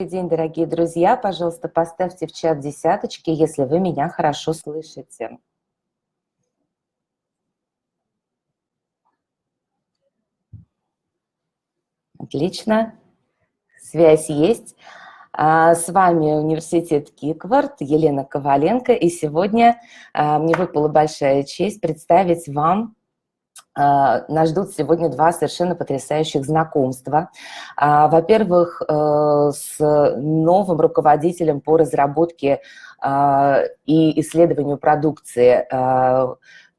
Добрый день, дорогие друзья. Пожалуйста, поставьте в чат десяточки, если вы меня хорошо слышите. Отлично. Связь есть. С вами университет Киквард, Елена Коваленко, и сегодня мне выпала большая честь представить вам. Нас ждут сегодня два совершенно потрясающих знакомства. Во-первых, с новым руководителем по разработке и исследованию продукции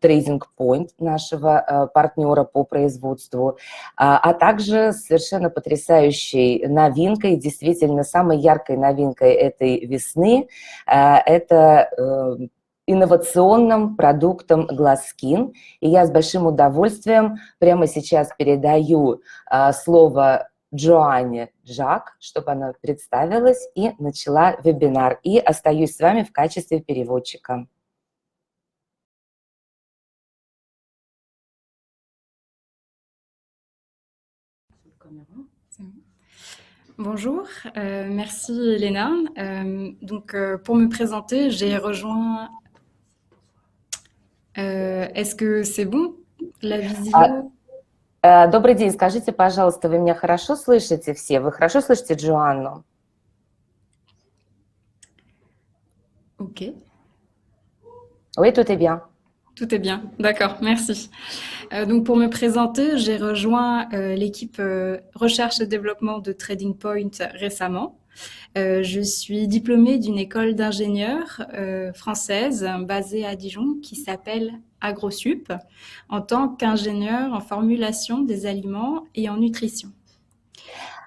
Trading Point, нашего партнера по производству, а также совершенно потрясающей новинкой, действительно самой яркой новинкой этой весны, это инновационным продуктом Glasskin. И я с большим удовольствием прямо сейчас передаю слово Джоанне Жак, чтобы она представилась и начала вебинар. И остаюсь с вами в качестве переводчика. Bonjour, merci Elena. Pour me présenter, j'ai rejoint... Est-ce que c'est bon, la visio? Добрый день, скажите, пожалуйста, вы меня хорошо слышите все? Вы хорошо слышите Джоанну? Ok. Oui, tout est bien. Tout est bien, d'accord, merci. Donc pour me présenter, j'ai rejoint l'équipe recherche et développement de Trading Point récemment. Je suis diplômée d'une école d'ingénieurs française basée à Dijon qui s'appelle AgroSup en tant qu'ingénieur en formulation des aliments et en nutrition.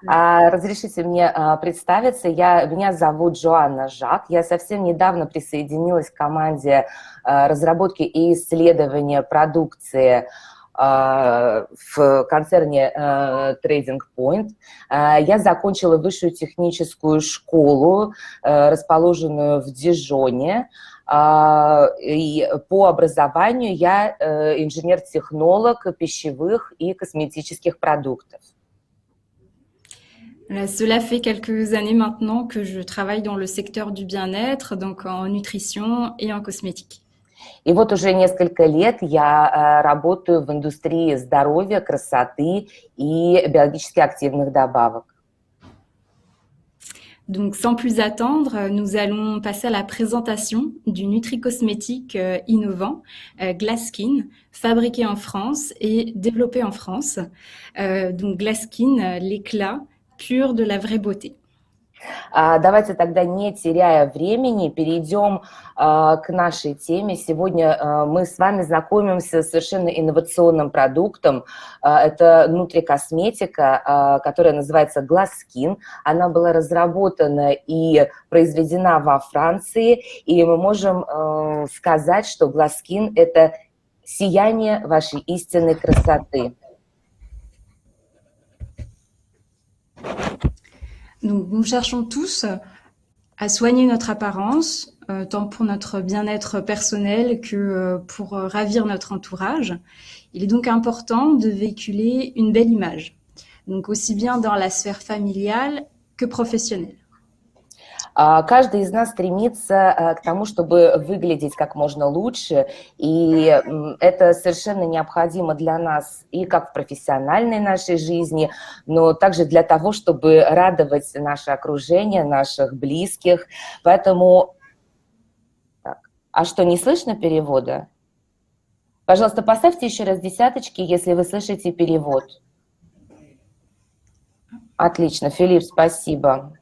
Разрешите мне представиться. Меня зовут Джоанна Жак. Я совсем недавно присоединилась к команде разработки и исследования продукции в концерне Trading Point. Я закончила высшую техническую школу, расположенную в Дижоне. И по образованию я инженер-технолог пищевых и косметических продуктов. Cela fait quelques années maintenant que je travaille dans le secteur du bien-être, donc en nutrition et en cosmétique. И вот уже несколько лет я работаю в индустрии здоровья, красоты и биологически активных добавок. Donc, sans plus attendre, nous allons passer à la présentation du nutri-cosmétique innovant Glasskin, fabriqué en France et développé en France. Donc, Glasskin, l'éclat pur de la vraie beauté. Давайте тогда, не теряя времени, перейдем к нашей теме. Сегодня мы с вами знакомимся с совершенно инновационным продуктом. Это нутрикосметика, которая называется Glasskin. Она была разработана и произведена во Франции, и мы можем сказать, что Glasskin – это сияние вашей истинной красоты. Donc, nous cherchons tous à soigner notre apparence, tant pour notre bien-être personnel que pour ravir notre entourage. Il est donc important de véhiculer une belle image, donc aussi bien dans la sphère familiale que professionnelle. Каждый из нас стремится к тому, чтобы выглядеть как можно лучше, и это совершенно необходимо для нас и как в профессиональной нашей жизни, но также для того, чтобы радовать наше окружение, наших близких. Поэтому... Так. А что, не слышно перевода? Пожалуйста, поставьте еще раз десяточки, если вы слышите перевод. Отлично, Филипп, спасибо.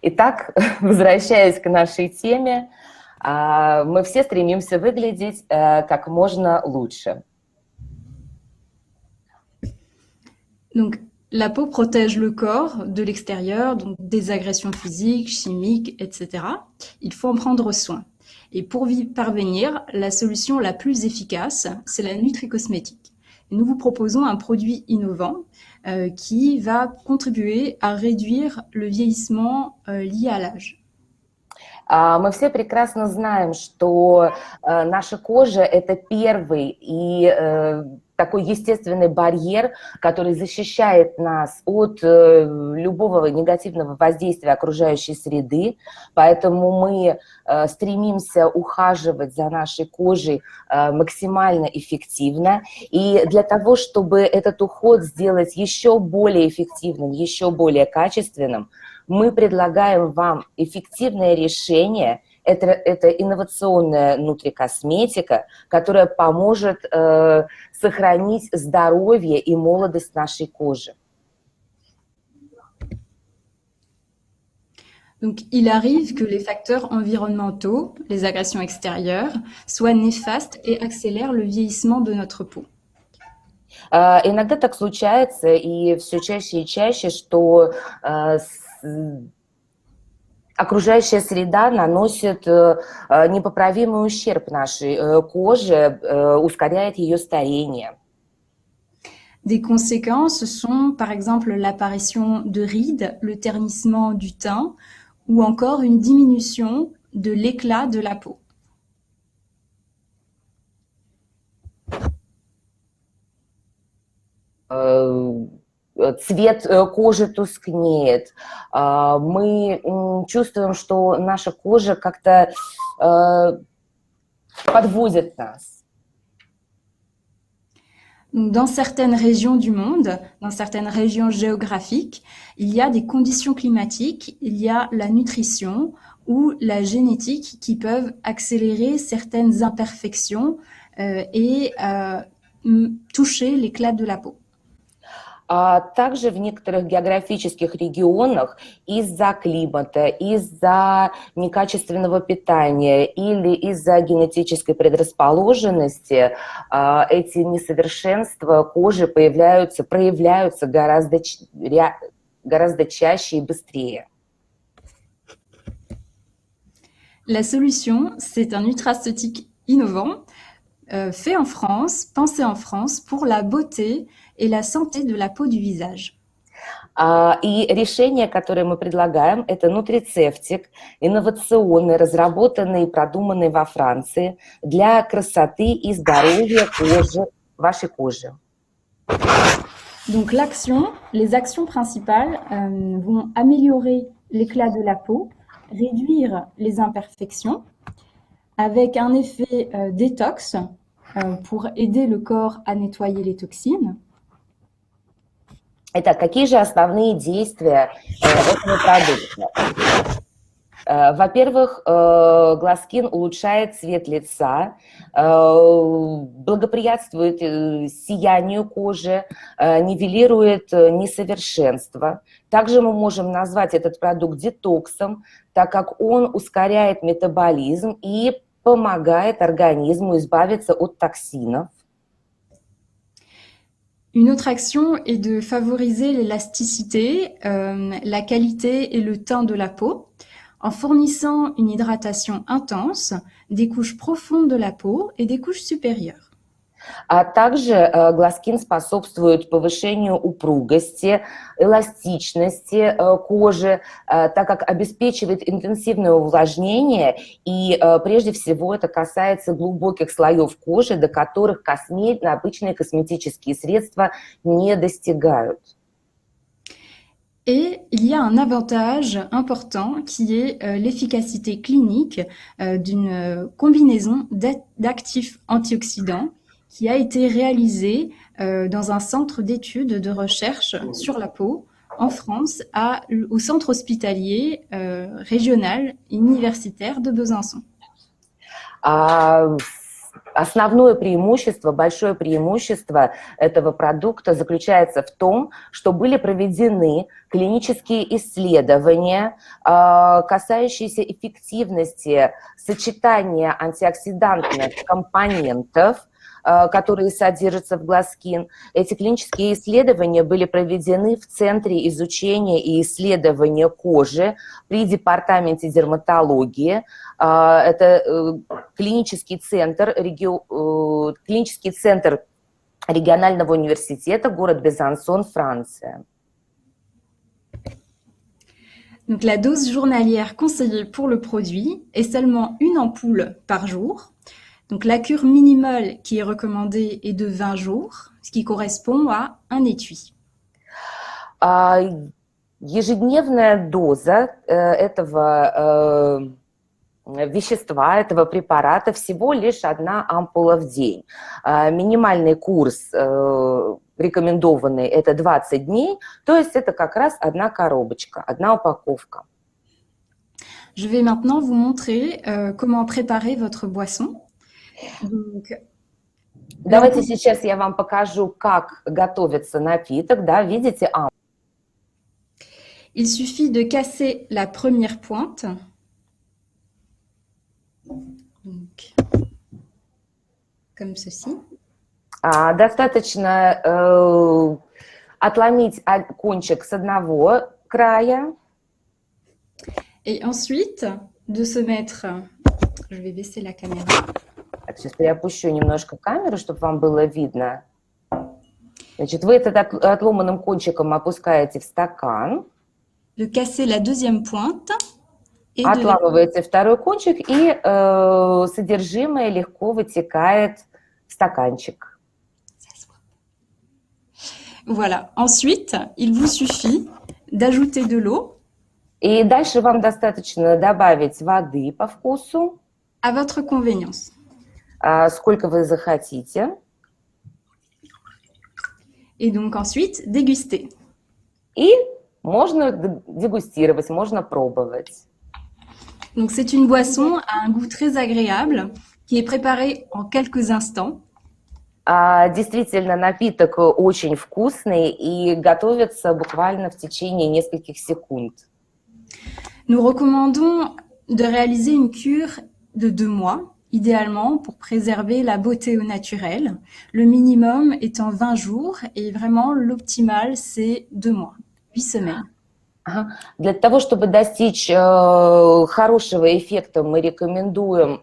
Итак, возвращаясь к нашей теме, мы все стремимся выглядеть как можно лучше. Donc, la peau protège le corps de l'extérieur, donc des agressions physiques, chimiques, etc. Il faut en prendre soin. Et pour y parvenir, la solution la plus efficace, c'est la nutri-cosmétique. Nous vous proposons un produit innovant qui va contribuer à réduire le vieillissement lié à l'âge. Мы все прекрасно знаем, что наша кожа – это первый и такой естественный барьер, который защищает нас от любого негативного воздействия окружающей среды, поэтому мы стремимся ухаживать за нашей кожей максимально эффективно, и для того, чтобы этот уход сделать еще более эффективным, еще более качественным, мы предлагаем вам эффективное решение. Это инновационная нутрикосметика, которая поможет сохранить здоровье и молодость нашей кожи. Donc, il arrive que les facteurs environnementaux, les agressions extérieures, soient néfastes et accélèrent le vieillissement de notre peau. Иногда так случается, и все чаще и чаще, что окружающая среда наносит непоправимый ущерб нашей коже, ускоряет ее старение. Des conséquences sont par exemple l'apparition de rides, le ternissement du teint ou encore une diminution de l'éclat de la peau. Цвет кожи тускнеет. Мы чувствуем, что наша кожа как-то подводит нас. Dans certaines régions du monde, dans certaines régions géographiques, il y a des conditions climatiques, il y a la nutrition ou la génétique qui peuvent accélérer certaines imperfections et toucher l'éclat de la peau. А также в некоторых географических регионах из-за климата, из-за некачественного питания или из-за генетической предрасположенности эти несовершенства кожи проявляются гораздо чаще и быстрее. La solution, c'est un nutraceutique innovant, fait en France, pensé en France pour la beauté et la santé de la peau du visage. И решение, которое мы предлагаем, это нутрицептик, инновационный, разработанный и продуманный во Франции для красоты и здоровья кожи, вашей кожи. Donc les actions principales vont améliorer l'éclat de la peau, réduire les imperfections, avec un effet détox pour aider le corps à nettoyer les toxines. Итак, какие же основные действия этого продукта? Во-первых, Glasskin улучшает цвет лица, благоприятствует сиянию кожи, нивелирует несовершенства. Также мы можем назвать этот продукт детоксом, так как он ускоряет метаболизм и помогает организму избавиться от токсинов. Une autre action est de favoriser l'élasticité, la qualité et le teint de la peau en fournissant une hydratation intense, des couches profondes de la peau et des couches supérieures. А также Glasskin способствует повышению упругости, эластичности кожи, так как обеспечивает интенсивное увлажнение, и прежде всего это касается глубоких слоев кожи, до которых обычные косметические средства не достигают. Et il y a un avantage important qui est l'efficacité clinique d'une combinaison d'actifs antioxydants qui a été réalisée dans un centre d'études de recherche sur la peau en France au centre hospitalier régional et universitaire de Besançon. Основное преимущество, большое преимущество этого продукта заключается в том, что были проведены клинические исследования, касающиеся эффективности сочетания антиоксидантных компонентов, которые содержатся в Glasskin. Эти клинические исследования были проведены в Центре изучения и исследования кожи при Департаменте дерматологии. Это клинический центр регионального университета, город Безансон, Франция. Donc, la dose journalière conseillée pour le produit est seulement une ampoule par jour. Donc la cure minimale qui est recommandée est de 20 jours, ce qui correspond à un étui. А, Ежедневная доза этого вещества, этого препарата всего лишь 1 ампула в день. Минимальный курс рекомендованный – это 20 дней, то есть это как раз 1 коробочка, 1 упаковка. Je vais maintenant vous montrer comment préparer votre boisson. Donc, Давайте сейчас я вам покажу, как готовится напиток. Да, видите, il suffit de casser la première pointe. Donc, comme ceci. Достаточно отломить кончик с одного края. Et ensuite, de se mettre... Je vais baisser la caméra. Так, сейчас я опущу немножко камеру, чтобы вам было видно. Значит, вы этот отломанным кончиком опускаете в стакан. De casser la deuxième pointe. Et Отламываете второй кончик, и содержимое легко вытекает в стаканчик. Voilà. Ensuite, il vous suffit d'ajouter de l'eau. И дальше вам достаточно добавить воды по вкусу. À votre convenience. Сколько вы захотите. Et donc ensuite, déguster. И можно дегустировать, можно пробовать. Donc c'est une boisson à un goût très agréable qui est préparée en quelques instants. Действительно, напиток очень вкусный и готовится буквально в течение нескольких секунд. Nous recommandons de réaliser une cure de 2 mois, idéalement pour préserver la beauté au naturel. Le minimum étant 20 jours et vraiment l'optimal c'est 2 mois, 8 semaines. Для того, чтобы достичь хорошего эффекта, мы рекомендуем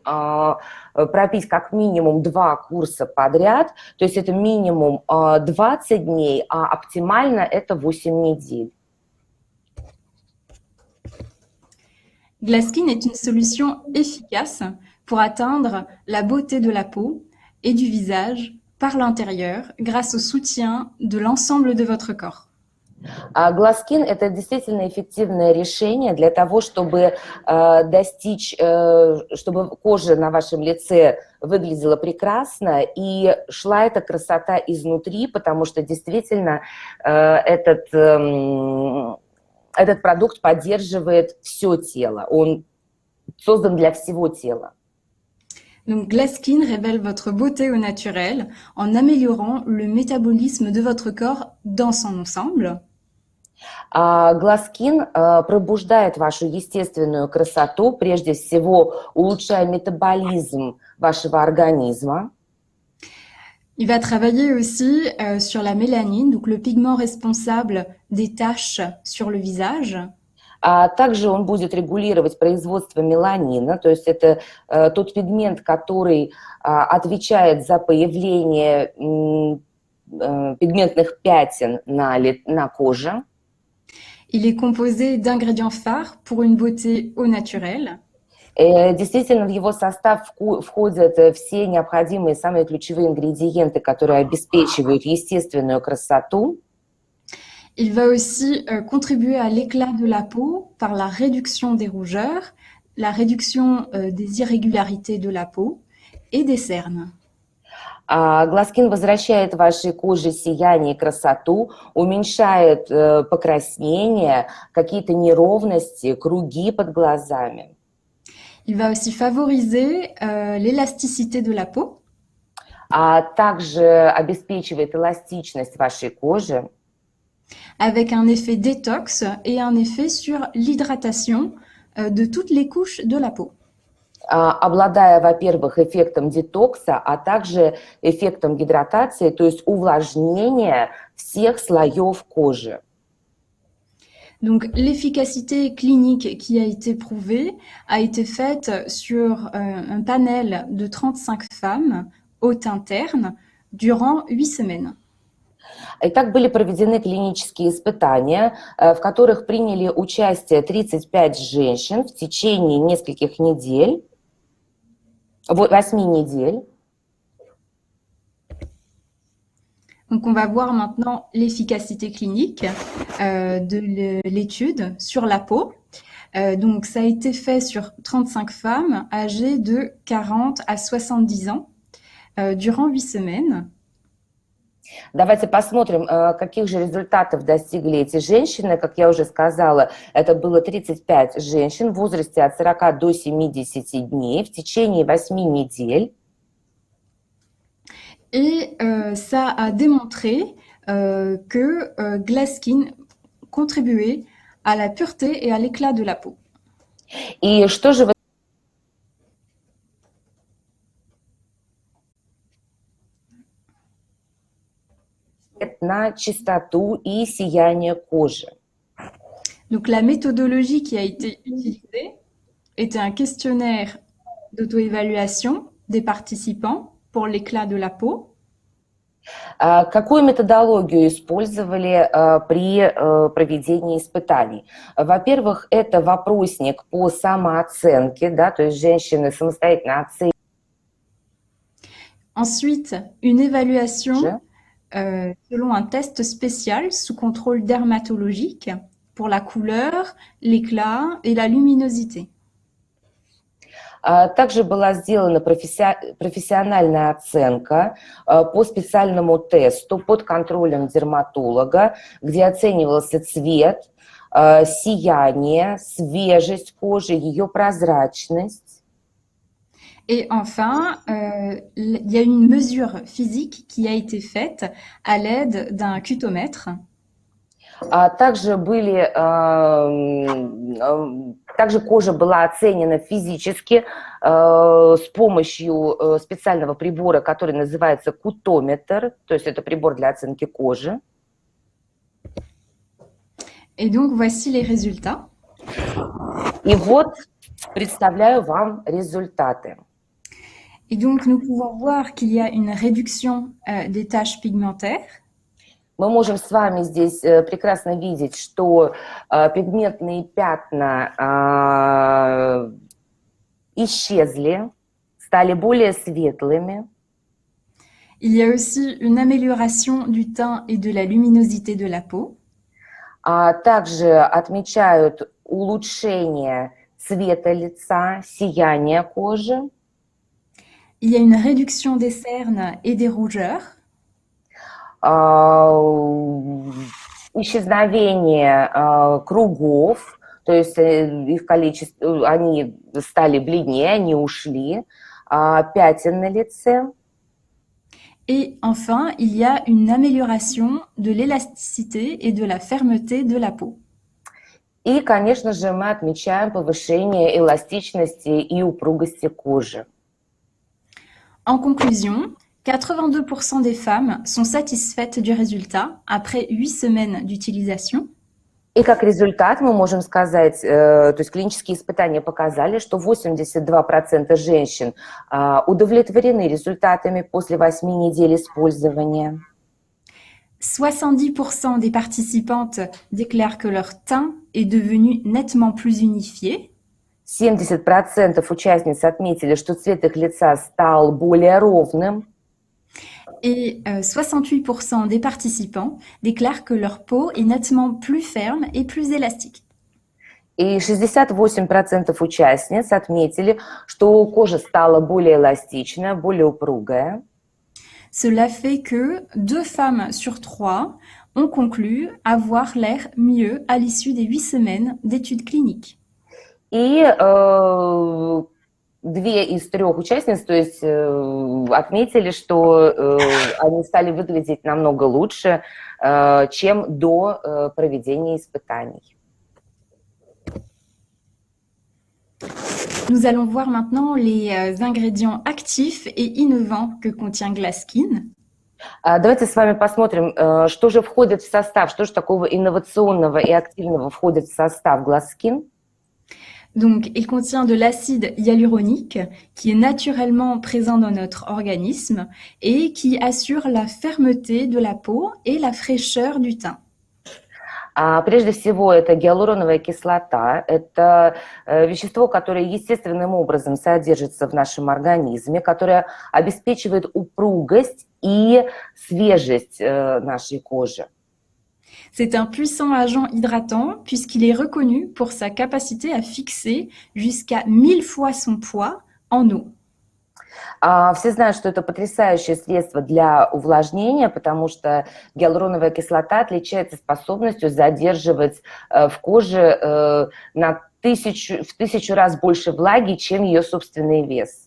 пропить как минимум 2 курса подряд, то есть это минимум 20 дней, а оптимально это 8 недель. Glaskin est une solution efficace pour atteindre la beauté de la peau et du visage par l'intérieur grâce au soutien de l'ensemble de votre corps. Glaskin – это действительно эффективное решение для того, чтобы достичь, чтобы кожа на вашем лице выглядела прекрасно и шла эта красота изнутри, потому что действительно этот продукт поддерживает все тело, он создан для всего тела. Donc Glaskin révèle votre beauté au naturel en améliorant le métabolisme de votre corps dans son ensemble. Glaskin пробуждает вашу естественную красоту, прежде всего улучшая метаболизм вашего организма. Il va travailler aussi sur la mélanine, donc le pigment responsable des taches sur le visage. Также он будет регулировать производство меланина, то есть это тот пигмент, который отвечает за появление пигментных пятен на коже. Il est composé d'ingrédients phares pour une beauté au naturel. Действительно, в его состав входят все необходимые, самые ключевые ингредиенты, которые обеспечивают естественную красоту. Il va aussi contribuer à l'éclat de la peau par la réduction des rougeurs, la réduction des irrégularités de la peau et des cernes. Glaskin возвращает вашей коже сияние и красоту, уменьшает покраснение, какие-то неровности, круги под глазами. Il va aussi favoriser l'élasticité de la peau. Также обеспечивает эластичность вашей кожи. Avec un effet détox et un effet sur l'hydratation de toutes les couches de la peau. Обладая, во-первых, эффектом детокса, а также эффектом гидратации, то есть увлажнения всех слоев кожи. Donc, l'efficacité clinique qui a été prouvée a été faite sur un panel de 35 femmes au teint terne durant 8 semaines. Итак, были проведены клинические испытания, в которых приняли участие 35 женщин в течение нескольких недель. 8 недель. Donc, on va voir maintenant l'efficacité clinique de l'étude sur la peau. Donc, ça a été fait sur 35 femmes âgées de 40 à 70 ans durant 8 semaines. Давайте посмотрим, каких же результатов достигли эти женщины. Как я уже сказала, это было 35 женщин в возрасте от 40 до 70 дней в течение 8 недель. Et ça a démontré que Glasskin contribuait à la pureté et à l'éclat de la peau. И что же на чистоту и сияние кожи? Donc la méthodologie qui a été utilisée était un questionnaire d'auto-évaluation des participants pour l'éclat de la peau. Какую методологию использовали при проведении испытаний? Во-первых, это вопросник по самооценке, да, то есть женщины самостоятельно оценивают. Ensuite, une évaluation selon un test spécial sous contrôle dermatologique pour la couleur, l'éclat et la luminosité. Также была сделана профессиональная оценка по специальному тесту под контролем дерматолога, где оценивался цвет, сияние, свежесть кожи, ее прозрачность. Et enfin, il y a une mesure physique qui a été faite à l'aide d'un cutomètre. Также кожа была оценена физически с помощью специального прибора, который называется кутометр, то есть это прибор для оценки кожи. Et donc, voici les résultats. И вот представляю вам результаты. Et donc, nous pouvons voir qu'il y a une réduction des taches pigmentaires. Мы можем с вами здесь прекрасно видеть, что пигментные пятна исчезли, стали более светлыми. Il y a aussi une amélioration du teint et de la luminosité de la peau. Также отмечают улучшение цвета лица, сияние кожи. Il y a une réduction des cernes et des rougeurs. Исчезновение кругов, то есть их количество, они стали бледнее, они ушли, пятен на лице. Et enfin, il y a une amélioration de l'élasticité et de la fermeté de la peau. И, конечно же, мы отмечаем повышение эластичности и упругости кожи. En conclusion, 82% des femmes sont satisfaites du résultat après 8 semaines d'utilisation. И как результат мы можем сказать, то есть клинические испытания показали, что 82% женщин удовлетворены результатами после 8 недель использования. 70% des participantes déclarent que leur teint est devenu nettement plus unifié. 70% участниц отметили, что цвет их лица стал более ровным. Et 68% des participants déclarent que leur peau est nettement plus ferme et plus élastique. И 68% участниц отметили, что кожа стала более эластичная, более упругая. Cela fait que 2 femmes sur 3 ont conclu avoir l'air mieux à l'issue des 8 semaines d'études cliniques. И 2 из 3 участниц, то есть отметили, что они стали выглядеть намного лучше, чем до проведения испытаний. Nous allons voir maintenant les ingrédients actifs et innovants que contient Glasskin. Давайте с вами посмотрим, что же входит в состав, что же такого инновационного и активного входит в состав Glasskin. Donc, il contient de l'acide hyaluronique qui est naturellement présent dans notre organisme et qui assure la fermeté de la peau et la fraîcheur du teint. Прежде всего, это гиалуроновая кислота. Это вещество, которое естественным образом содержится в нашем организме, которое обеспечивает упругость и свежесть нашей кожи. C'est un puissant agent hydratant puisqu'il est reconnu pour sa capacité à fixer jusqu'à 1000 fois son poids en eau. Все знают, что это потрясающее средство для увлажнения, потому что гиалуроновая кислота отличается способностью задерживать в коже в 1000 раз больше влаги, чем ее собственный вес.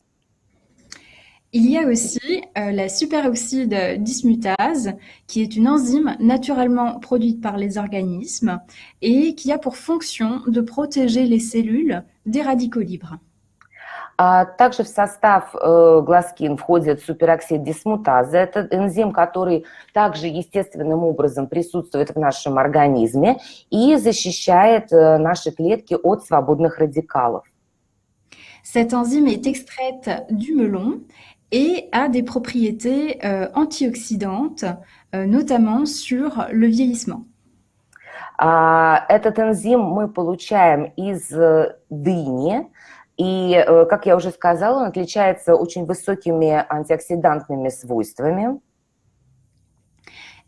Il y a aussi la superoxyde dismutase, qui est une enzyme naturellement produite par les organismes et qui a pour fonction de protéger les cellules des radicaux libres. Также в состав гласкин входит супероксид дисмутазы. Это энзим, который также естественным образом присутствует в нашем организме и защищает наши клетки от свободных радикалов. Cette enzyme est extraite du melon et a des propriétés antioxydantes, notamment sur le vieillissement. Этот энзим мы получаем из дыни, и, как я уже сказала, он отличается очень высокими антиоксидантными свойствами.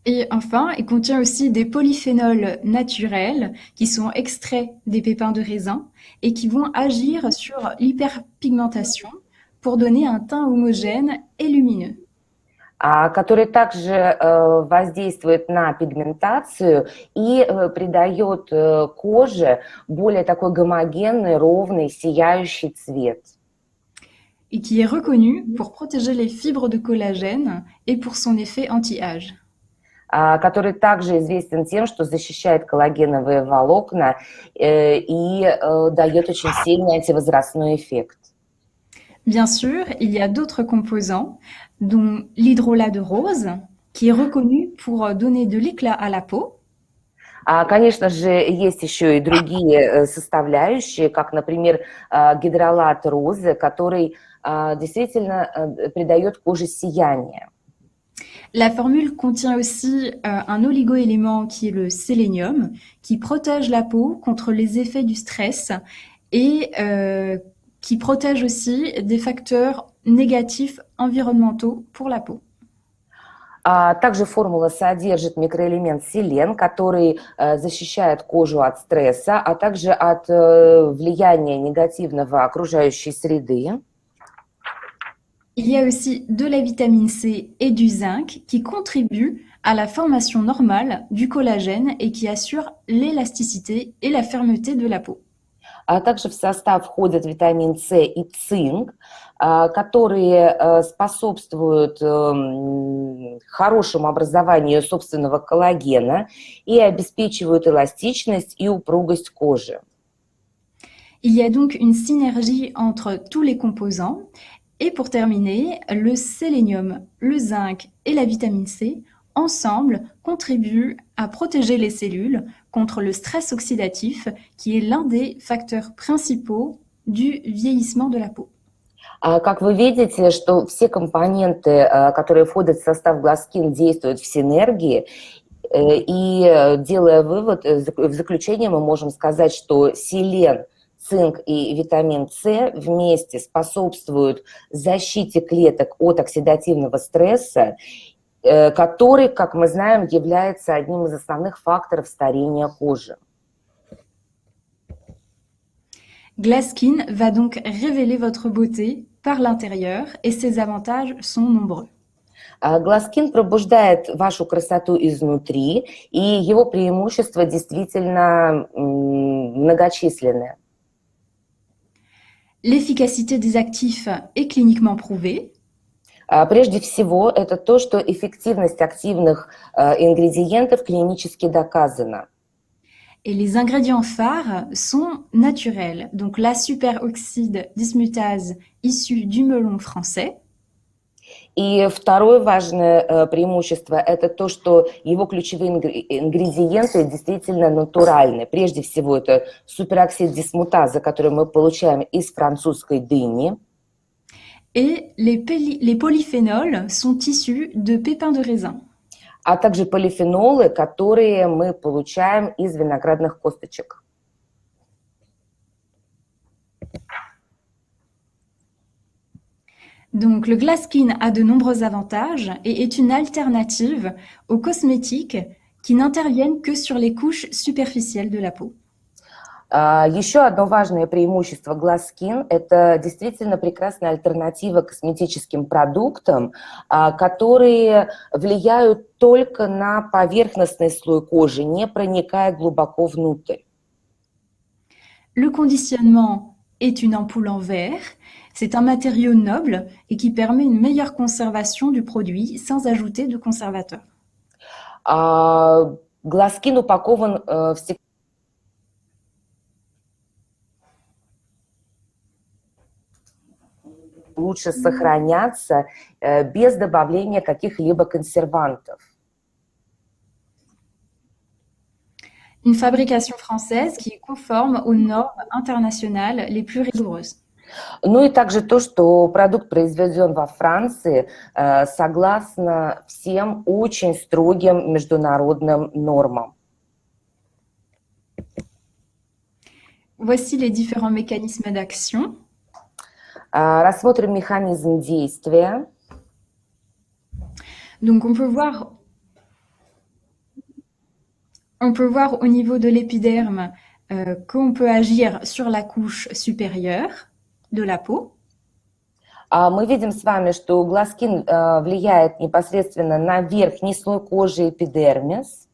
Et enfin, il contient aussi des polyphénols naturels qui sont extraits des pépins de raisin et qui vont agir sur l'hyperpigmentation pour donner un teint homogène et lumineux. Который также воздействует на пигментацию и придает коже более такой гомогенный, ровный, сияющий цвет. Et qui est reconnu pour protéger les fibres de collagène et pour son effet anti-âge. Который также известен тем, что защищает коллагеновые волокна и дает очень сильный антивозрастной эффект. Bien sûr, il y a d'autres composants, dont l'hydrolat de rose, qui est reconnu pour donner de l'éclat à la peau. Конечно же, есть еще и другие составляющие, как, например, гидролат розы, который действительно придает коже сияние. La formule contient aussi un oligoélément qui est le sélénium, qui protège la peau contre les effets du stress et qui protège aussi des facteurs négatifs environnementaux pour la peau. Также формула содержит микроэлемент селен, который защищает кожу от стресса, а также от влияния негативного окружающей среды. Il y a aussi de la vitamine C et du zinc qui contribuent à la formation normale du collagène et qui assurent l'élasticité et la fermeté de la peau. Также в состав входят витамин С и цинк, которые способствуют хорошему образованию собственного коллагена и обеспечивают эластичность и упругость кожи. Il y a donc une synergie entre tous les composants. Et pour terminer, le sélénium, le zinc et la vitamine C, ensemble, contribuent à protéger les cellules contre le stress oxydatif, qui est l'un des facteurs principaux du vieillissement de la peau. Как вы видите, что все компоненты, которые входят в состав гласкин, действуют в синергии, и делая вывод, в заключение мы можем сказать, что селен, цинк и витамин С вместе способствуют защите клеток от оксидативного стресса, который, как мы знаем, является одним из основных факторов старения кожи. Glaskin va donc révéler votre beauté par l'intérieur et ses avantages sont nombreux. Гласкин пробуждает вашу красоту изнутри, и его преимущества действительно многочисленны. L'efficacité des actifs est cliniquement prouvée. Прежде всего, это то, что эффективность активных ингредиентов клинически доказана. Et les ingrédients phares sont naturels. Donc la superoxyde dismutase issue du melon français. И второе важное преимущество – это то, что его ключевые ингредиенты действительно натуральны. Прежде всего, это супероксид дисмутазы, который мы получаем из французской дыни. Et les polyphénols sont issus de pépins de raisin. а также полифенолы, которые мы получаем из виноградных косточек. Donc, le Glaskin a de nombreux avantages et est une alternative aux cosmétiques qui n'interviennent que sur les couches superficielles de la peau. Еще одно важное преимущество Glasskin – это действительно прекрасная альтернатива косметическим продуктам, которые влияют только на поверхностный слой кожи, не проникая глубоко внутрь. Le conditionnement est une ampoule en verre. C'est un matériau noble et qui permet une meilleure conservation du produit sans ajouter de conservateur. Glasskin упакован в стеклянную лучше сохраняться без добавления каких-либо консервантов. Une fabrication française qui est conforme aux normes internationales les plus rigoureuses. Ну и также то, что продукт произведен во Франции согласно всем очень строгим международным нормам. Voici les différents mécanismes d'action. Рассмотрим механизм действия. Donc on peut voir au niveau de l'épiderme qu'on peut agir sur la couche supérieure de la peau. Мы видим с вами, что Glasskin влияет непосредственно на верхний слой кожи эпидермис.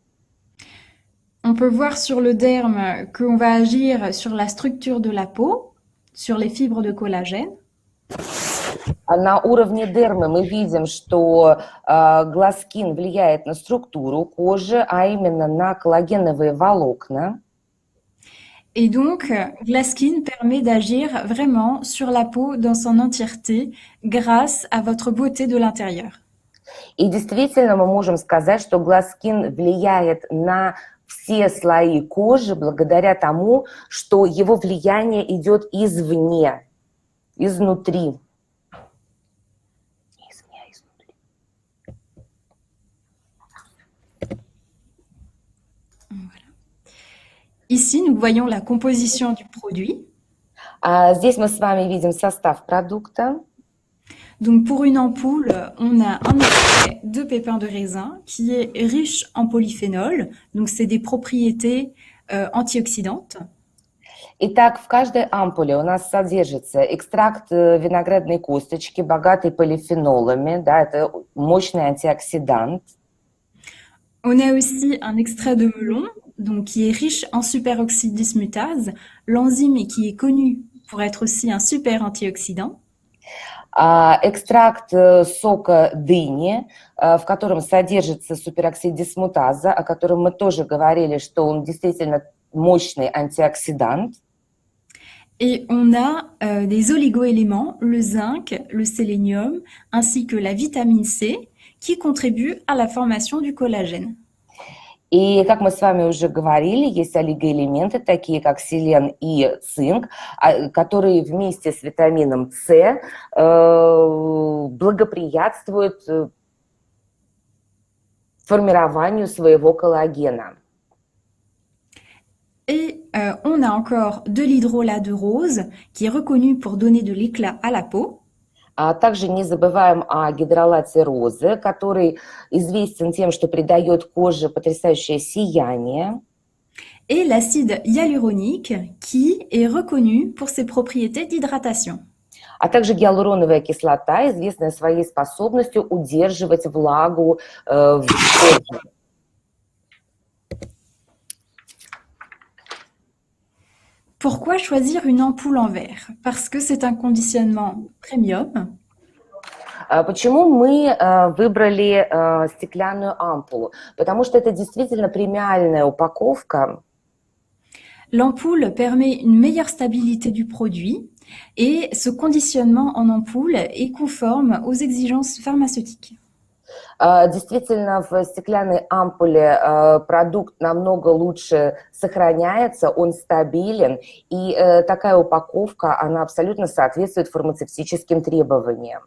On peut voir sur le derme qu'on va agir sur la structure de la peau, sur les fibres de collagène. На уровне дермы мы видим, что Glasskin влияет на структуру кожи, а именно на коллагеновые волокна. Et donc, Glasskin permet d'agir vraiment sur la peau dans son entièreté grâce à votre beauté de l'intérieur. И действительно мы можем сказать, что Glasskin влияет на все слои кожи благодаря тому, что его влияние идет извне, изнутри. Ici, nous voyons la composition du produit. Здесь мы с вами видим состав продукта. Donc, pour une ampoule, on a un extrait de pépins de raisin qui est riche en polyphénol. Donc, c'est des propriétés antioxydantes. Итак, в каждой ампуле у нас содержится экстракт виноградной косточки, богатый полифенолами, да, это мощный антиоксидант. On a aussi un extrait de melon, donc qui est riche en superoxyde dismutase, l'enzyme qui est connu pour être aussi un super antioxydant. Экстракт сока дыни, в котором содержится супероксид дисмутаза, о котором мы тоже говорили, что он действительно мощный антиоксидант. Et on a des oligoéléments, le zinc, le sélénium, ainsi que la vitamine C, qui contribuent à la formation du collagène. И, как мы с вами уже говорили, есть олигоэлементы, такие как селен и цинк, которые вместе с витамином С благоприятствуют формированию своего коллагена. Et on a encore de l'hydrolat de rose, qui est reconnu pour donner de l'éclat à la peau. А также не забываем о гидролате розы, который известен тем, что придает коже потрясающее сияние. Et l'acide hyaluronique, qui est reconnu pour ses propriétés d'hydratation. А также гиалуроновая кислота, известная своей способностью удерживать влагу в коже. Pourquoi choisir une ampoule en verre? Parce que c'est un conditionnement premium. Почему мы выбрали стеклянную ампулу? Потому что это действительно премиальная упаковка. L'ampoule permet une meilleure stabilité du produit et ce conditionnement en ampoule est conforme aux exigences pharmaceutiques. Действительно, в стеклянной ампуле продукт намного лучше сохраняется, он стабилен, и такая упаковка, она абсолютно соответствует фармацевтическим требованиям.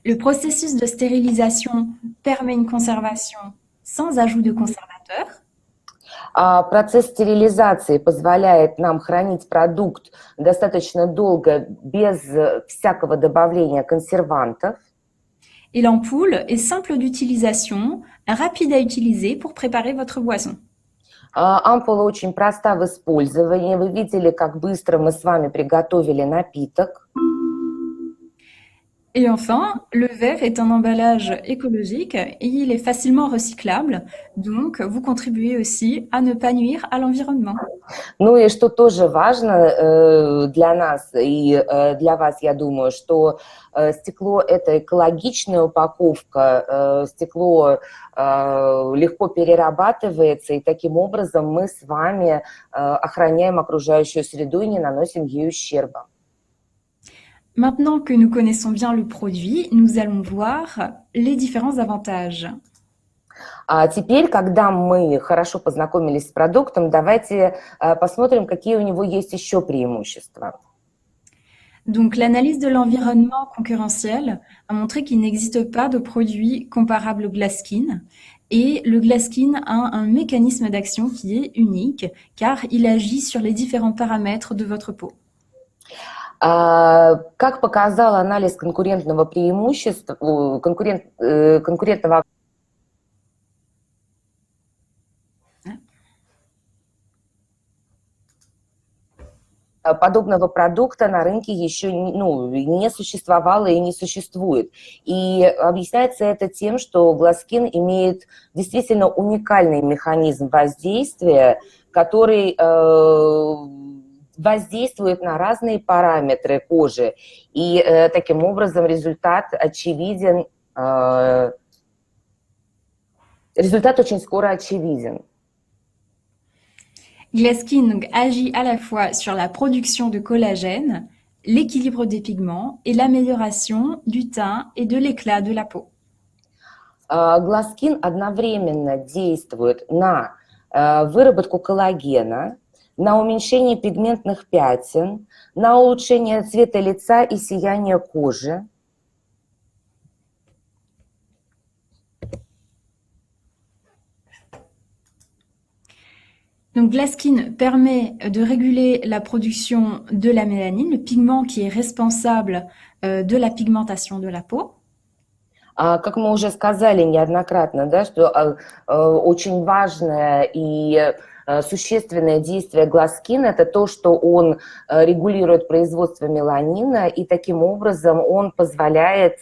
Le processus de stérilisation permet une conservation sans ajout de conservateur. Процесс стерилизации позволяет нам хранить продукт достаточно долго без всякого добавления консервантов. Et l'ampoule est simple d'utilisation, rapide à utiliser pour préparer votre boisson. Ампула очень проста в использовании. Вы видели, как быстро мы с вами приготовили напиток. Et enfin, le verre est un emballage écologique et il est facilement recyclable, donc vous contribuez aussi à ne pas nuire à l'environnement. Ну и что тоже важно для нас и для вас, я думаю, что стекло – это экологичная упаковка, стекло легко перерабатывается, и таким образом мы с вами охраняем окружающую среду и не наносим ей ущерба. Maintenant que nous connaissons bien le produit, nous allons voir les différents avantages. А теперь, когда мы хорошо познакомились с продуктом, давайте посмотрим, какие у него есть еще преимущества. Donc, l'analyse de l'environnement concurrentiel a montré qu'il n'existe pas de produit comparable au Glasskin. Et le Glasskin a un mécanisme d'action qui est unique, car il agit sur les différents paramètres de votre peau. Как показал анализ конкурентного преимущества, конкурентного подобного продукта на рынке еще не существовало и не существует. И объясняется это тем, что Glasskin имеет действительно уникальный механизм воздействия, который воздействует на разные параметры кожи. И таким образом результат очевиден, результат очень скоро очевиден. Glasskin donc, agit à la fois sur la production de collagène, l'équilibre des pigments et l'amélioration du teint et de l'éclat de la peau. Glasskin одновременно действует на выработку коллагена, на уменьшение пигментных пятен, на улучшение цвета лица и сияния кожи. Donc, Glasskin permet de réguler la production de la mélanine, le pigment qui est responsable de la pigmentation de la peau. Как мы уже сказали неоднократно, да, что очень важное и существенное действие Glasskin – это то, что он регулирует производство меланина, и таким образом он позволяет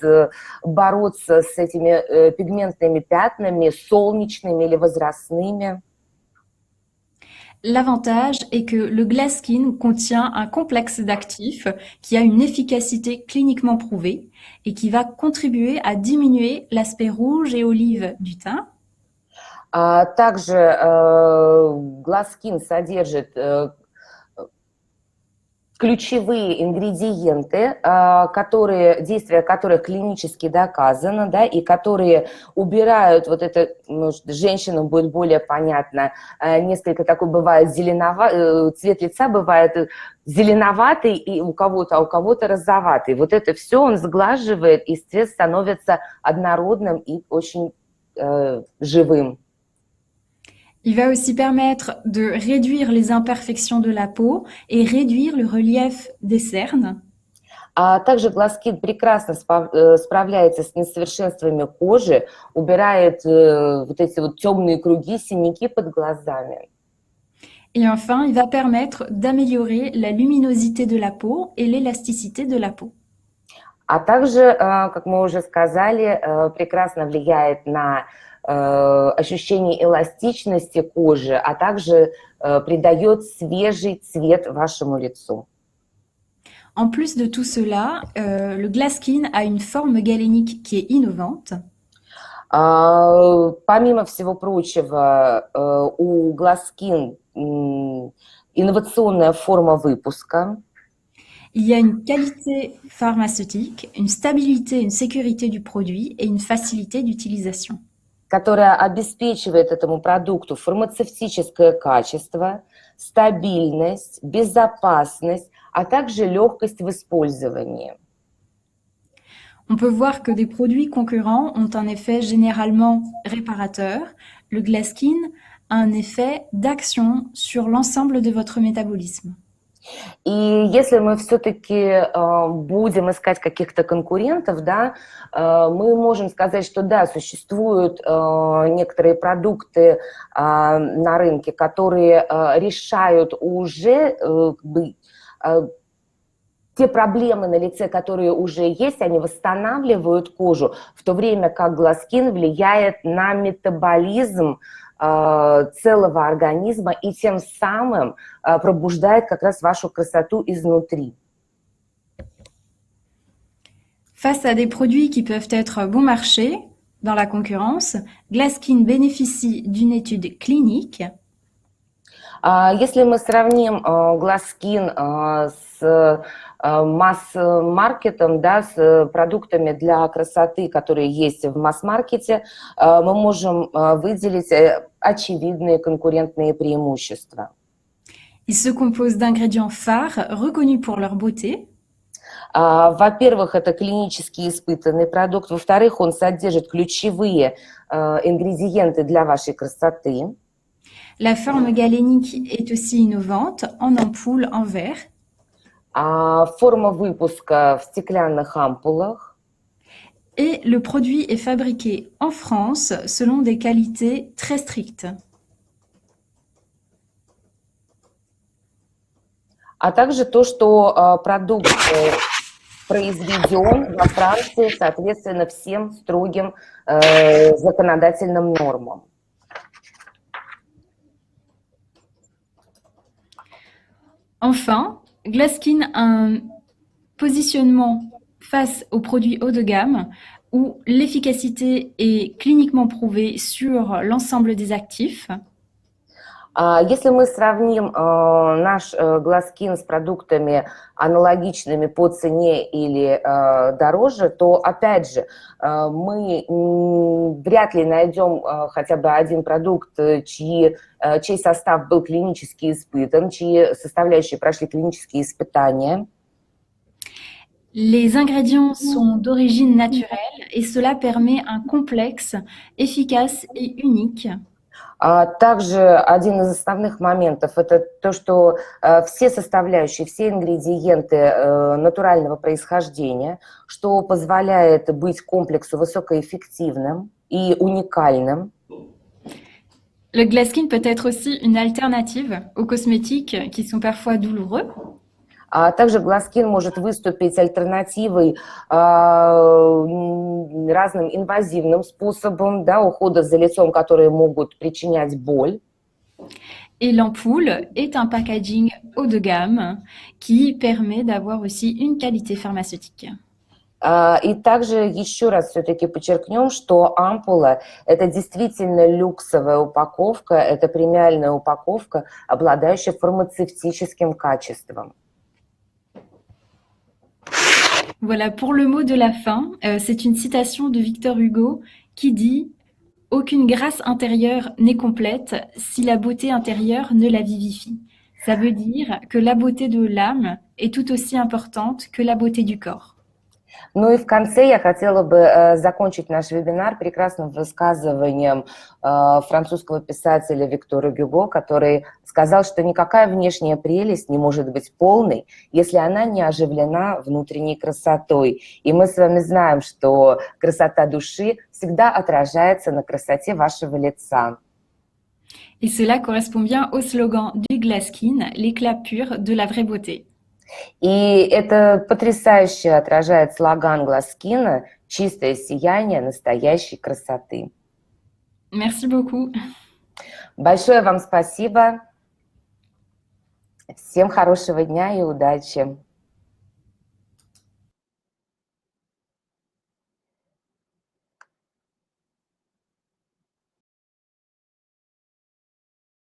бороться с этими пигментными пятнами, солнечными или возрастными. L'avantage est que le Glasskin contient un complexe d'actifs qui a une efficacité cliniquement prouvée et qui va contribuer à diminuer l'aspect rouge et olive du teint. Также Glasskin содержит ключевые ингредиенты, действия которых клинически доказано, да, и которые убирают вот это, может, женщинам будет более понятно, несколько такой бывает цвет лица бывает зеленоватый и у кого-то, а у кого-то розоватый. Вот это все он сглаживает, и цвет становится однородным и очень живым. Il va aussi permettre de réduire les imperfections de la peau et réduire le relief des cernes. Также Glasskin прекрасно справляется с несовершенствами кожи, убирает вот эти вот темные круги, синяки под глазами. Et enfin, il va permettre d'améliorer la luminosité de la peau et l'élasticité de la peau. А также, как мы уже сказали, прекрасно влияет на ощущение эластичности кожи, а также придает свежий цвет вашему лицу. En plus de tout cela, le Glasskin a une forme galénique qui est innovante. Помимо всего прочего, у Glasskin инновационная форма выпуска. Il y a une qualité pharmaceutique, une stabilité, une sécurité du produit et une facilité d'utilisation. Которая обеспечивает этому продукту фармацевтическое качество, стабильность, безопасность, а также легкость в использовании. On peut voir que des produits concurrents ont un effet généralement réparateur. Le Glaskin a un effet d'action sur l'ensemble de votre métabolisme. И если мы все-таки будем искать каких-то конкурентов, да, мы можем сказать, что да, существуют некоторые продукты на рынке, которые решают уже как бы, те проблемы на лице, которые уже есть, они восстанавливают кожу, в то время как Glaskin влияет на метаболизм целого организма и тем самым пробуждает как раз вашу красоту изнутри. Face à des produits qui peuvent être bon marché dans la concurrence, Glaskin bénéficie d'une étude clinique. Если мы сравним Glaskin с масс-маркетом, да, с продуктами для красоты, которые есть в масс-маркете, мы можем выделить очевидные конкурентные преимущества. Il se compose d'ingrédients phares reconnus pour leur beauté. Во-первых, это клинически испытанный продукт. Во-вторых, он содержит ключевые ингредиенты для вашей красоты. La forme galénique est aussi innovante, en ampoule, en verre. Форма выпуска в стеклянных ампулах. Et le produit est fabriqué en France selon des qualités très strictes. А также то, что продукт произведен во Франции, соответственно, всем строгим законодательным нормам. Enfin, Glaskin a un positionnement face aux produits haut de gamme où l'efficacité est cliniquement prouvée sur l'ensemble des actifs. Если мы сравним наш Glaskin с продуктами аналогичными по цене или дороже, то, опять же, мы вряд ли найдем хотя бы один продукт, чей состав был клинически испытан, чьи составляющие прошли клинические испытания. Les ingrédients sont d'origine naturelle et cela permet un complexe efficace et unique. Также один из основных моментов – это то, что все составляющие, все ингредиенты натурального происхождения, что позволяет быть комплексу высокоэффективным и уникальным. Le Glaskin peut être aussi une alternative aux cosmétiques qui sont parfois douloureux. Также Glaskin может выступить альтернативой разным инвазивным способам, да, ухода за лицом, которые могут причинять боль. Et l'ampoule est un packaging haut de gamme qui permet d'avoir aussi une qualité pharmaceutique. И также еще раз все-таки подчеркнем, что ампула – это действительно люксовая упаковка, это премиальная упаковка, обладающая фармацевтическим качеством. Voilà, pour le mot de la fin, c'est une citation de Victor Hugo qui dit « Aucune grâce intérieure n'est complète si la beauté intérieure ne la vivifie ». Ça veut dire que la beauté de l'âme est tout aussi importante que la beauté du corps. Ну и в конце я хотела бы закончить наш вебинар прекрасным высказыванием французского писателя Виктора Гюго, который сказал, что никакая внешняя прелесть не может быть полной, если она не оживлена внутренней красотой. И мы с вами знаем, что красота души всегда отражается на красоте вашего лица. Et cela correspond bien au slogan du Glaskin, l'éclat pur de la vraie beauté. И это потрясающе отражает слоган Glaskin «Чистое сияние настоящей красоты». Merci beaucoup. Большое вам спасибо. Всем хорошего дня и удачи.